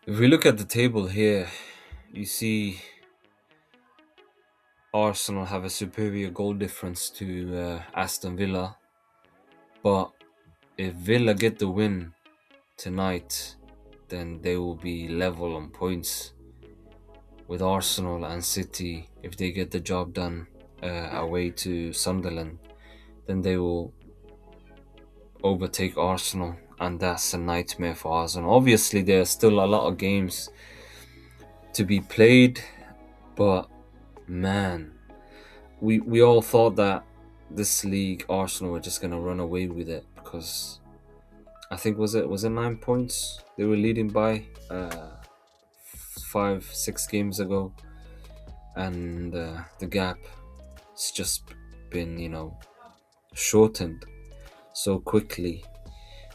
If we look at the table here, you see Arsenal have a superior goal difference to Aston Villa, but if Villa get the win tonight, then they will be level on points with Arsenal and City. If they get the job done away to Sunderland, then they will overtake Arsenal, and that's a nightmare for Arsenal. Obviously, there's still a lot of games to be played, but man, we all thought that this league Arsenal were just gonna run away with it because I think was it 9 points they were leading by 5-6 games ago, and the gap has just been shortened so quickly.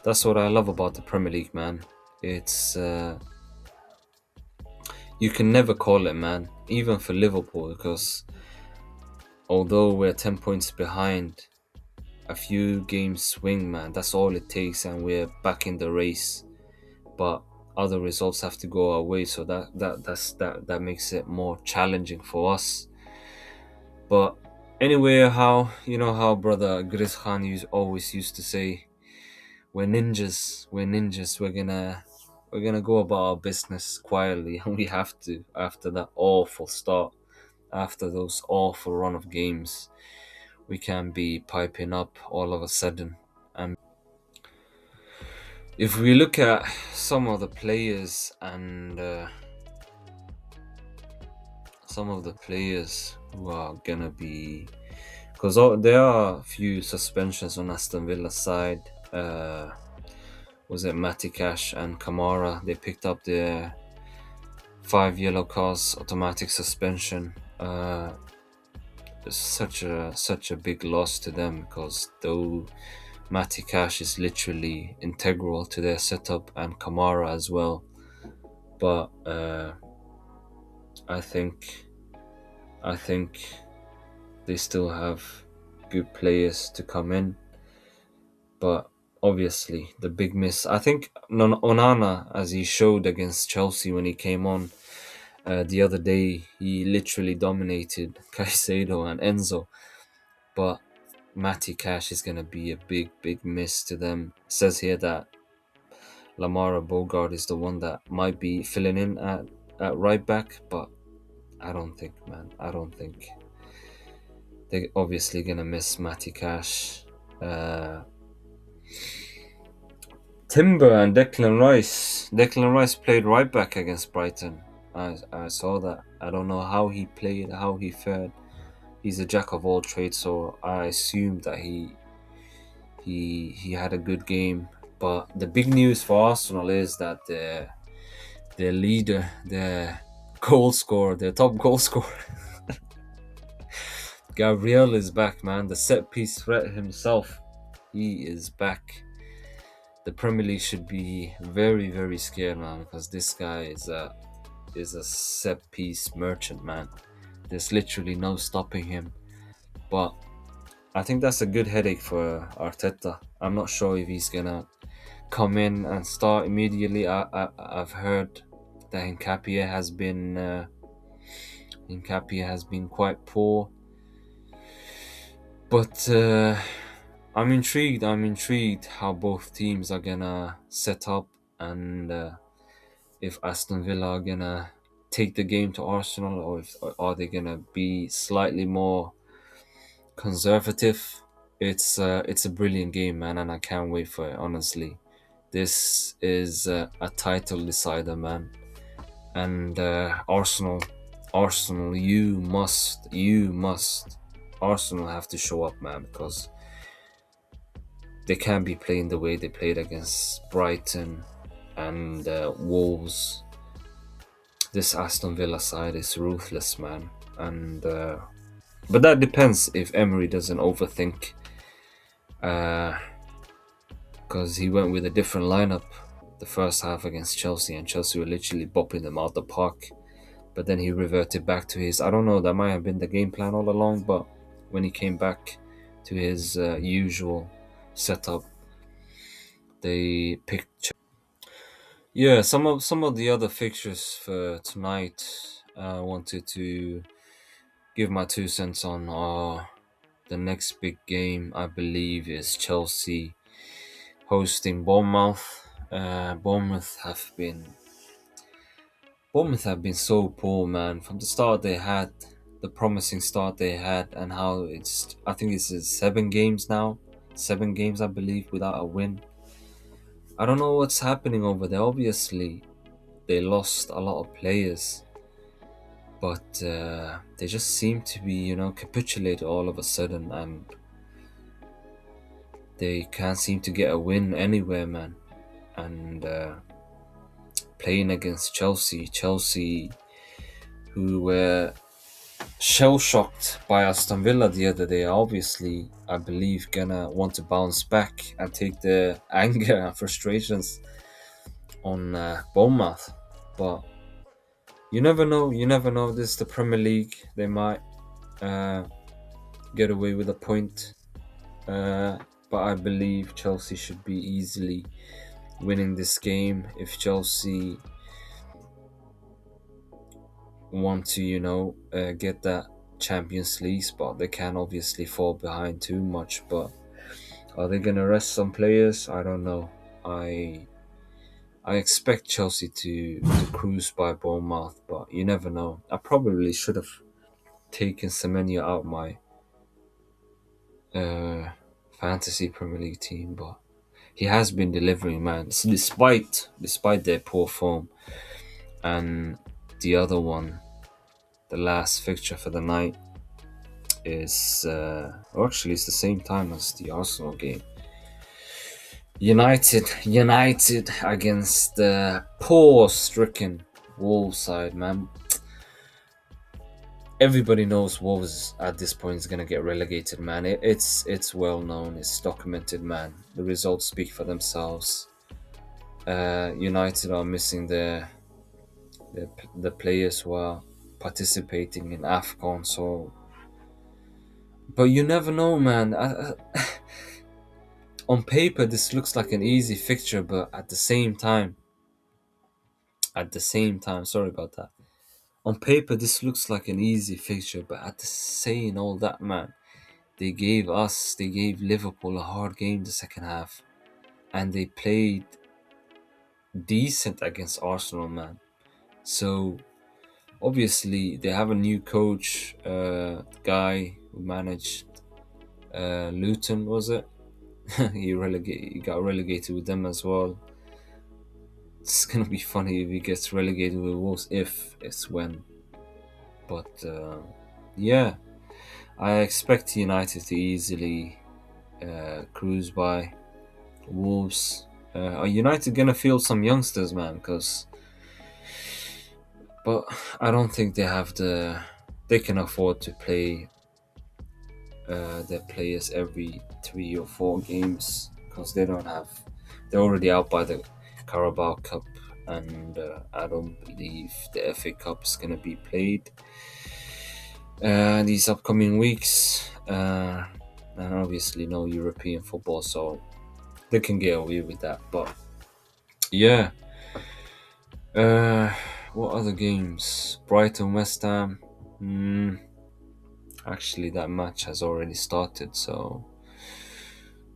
That's what I love about the Premier League, man. It's you can never call it, man, even for Liverpool, because although we're 10 points behind, a few games swing, man, that's all it takes, and we're back in the race. But other results have to go our way, so that makes it more challenging for us. But anyway, how brother Gris Khan always used to say, we're ninjas, we're gonna go about our business quietly, and we have to after that awful start, after those awful run of games. We can be piping up all of a sudden. And if we look at some of the players and some of the players who are gonna be, because there are a few suspensions on Aston Villa's side. Was it Matty Cash and Kamara? They picked up their 5 yellow cards, automatic suspension. It's such a big loss to them, because though Matty Cash is literally integral to their setup, and Kamara as well. But I think I think they still have good players to come in. But obviously, the big miss, I think Onana, as he showed against Chelsea when he came on the other day, he literally dominated Caicedo and Enzo. But Matty Cash is going to be a big miss to them. It says here that Lamara Bogart is the one that might be filling in at right back, but I don't think, man. I don't think. They're obviously going to miss Matty Cash. Timber and Declan Rice. Declan Rice played right back against Brighton. I saw that. I don't know how he played, how he fared. He's a jack of all trades, so I assume that he had a good game. But the big news for Arsenal is that their leader, their goal scorer, their top goal scorer, Gabriel is back, man. The set piece threat himself. He is back. The Premier League should be very scared, man, because this guy is a set piece merchant, man. There's literally no stopping him. But I think that's a good headache for Arteta. I'm not sure if he's gonna come in and start immediately. I've heard that Nkapia has been quite poor, but I'm intrigued. I'm intrigued how both teams are gonna set up, and if Aston Villa are gonna take the game to Arsenal, or if are they gonna be slightly more conservative. It's a brilliant game, man, and I can't wait for it. Honestly, this is a title decider, man. And Arsenal, you must, Arsenal have to show up, man, because they can't be playing the way they played against Brighton and Wolves. This Aston Villa side is ruthless, man, and but that depends if Emery doesn't overthink, because he went with a different lineup the first half against Chelsea, and Chelsea were literally bopping them out the park. But then he reverted back to his, I don't know, that might have been the game plan all along, but when he came back to his usual setup, they picked. Yeah, some of the other fixtures for tonight I wanted to give my 2 cents on are the next big game. I believe is Chelsea hosting Bournemouth. Bournemouth have been so poor, man. From the start they had, the promising start they had, and how I think this is 7 games now. 7 games, I believe, without a win. I don't know what's happening over there. Obviously, they lost a lot of players, but they just seem to be, capitulated all of a sudden, and they can't seem to get a win anywhere, man. And playing against Chelsea, who were shell shocked by Aston Villa the other day, obviously, I believe, gonna want to bounce back and take their anger and frustrations on Bournemouth. But you never know. You never know. This is the Premier League. They might uh, get away with a point. But I believe Chelsea should be easily winning this game. If Chelsea want to, get that Champions League spot, they can obviously fall behind too much. But are they gonna rest some players? I don't know. I expect Chelsea to cruise by Bournemouth, but you never know. I probably should have taken Semenyo out my uh, fantasy Premier League team, but he has been delivering, man. Despite their poor form, and the other one, the last fixture for the night is actually it's the same time as the Arsenal game. United against the poor-stricken Wolves side, man. Everybody knows Wolves at this point is gonna get relegated, man. It's well known, it's documented, man. The results speak for themselves. United are missing the players who are participating in AFCON, so. But you never know, man. On paper, this looks like an easy fixture, but sorry about that. On paper, this looks like an easy fixture, but saying all that, man, they gave Liverpool a hard game the second half, and they played decent against Arsenal, man. So obviously they have a new coach, guy who managed Luton, was it? he got relegated with them as well. It's gonna be funny if he gets relegated with Wolves, if it's when. But yeah, I expect United to easily cruise by Wolves. Are United gonna field some youngsters, man? But I don't think they can afford to play their players every 3 or 4 games, because they're already out by the Carabao Cup, and I don't believe the FA Cup is gonna be played these upcoming weeks, and obviously no European football, so they can get away with that. But yeah, what other games? Brighton, West Ham. Actually, that match has already started, so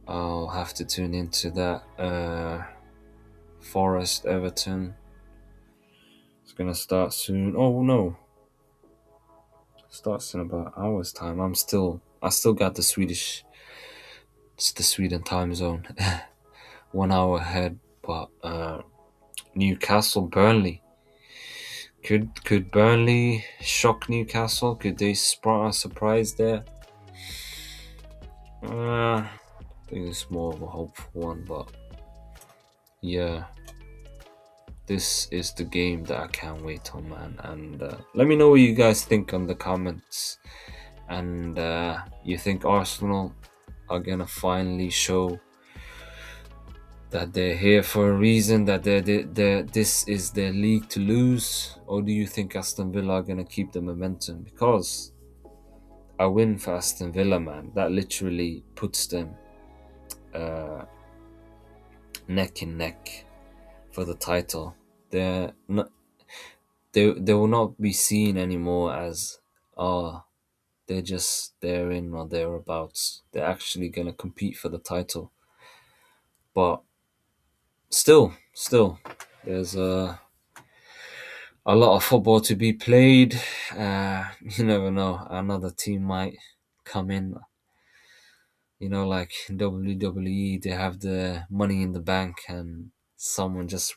I'll have to tune into that. Forest, Everton. It's gonna start soon. Oh no, starts in about an hour's time. I still got it's the Sweden time zone, 1 hour ahead. But Newcastle, Burnley. Could Burnley shock Newcastle? Could they surprise there? I think it's more of a hopeful one, but yeah, this is the game that I can't wait on, man. And let me know what you guys think on the comments. And you think Arsenal are gonna finally show that they're here for a reason, that this is their league to lose, or do you think Aston Villa are gonna keep the momentum? Because a win for Aston Villa, man, that literally puts them neck in neck for the title. They're not, they will not be seen anymore as, oh, they're in or thereabouts. They're actually gonna compete for the title. But still, there's a lot of football to be played. You never know, another team might come in. Like in WWE, they have the money in the bank, and someone just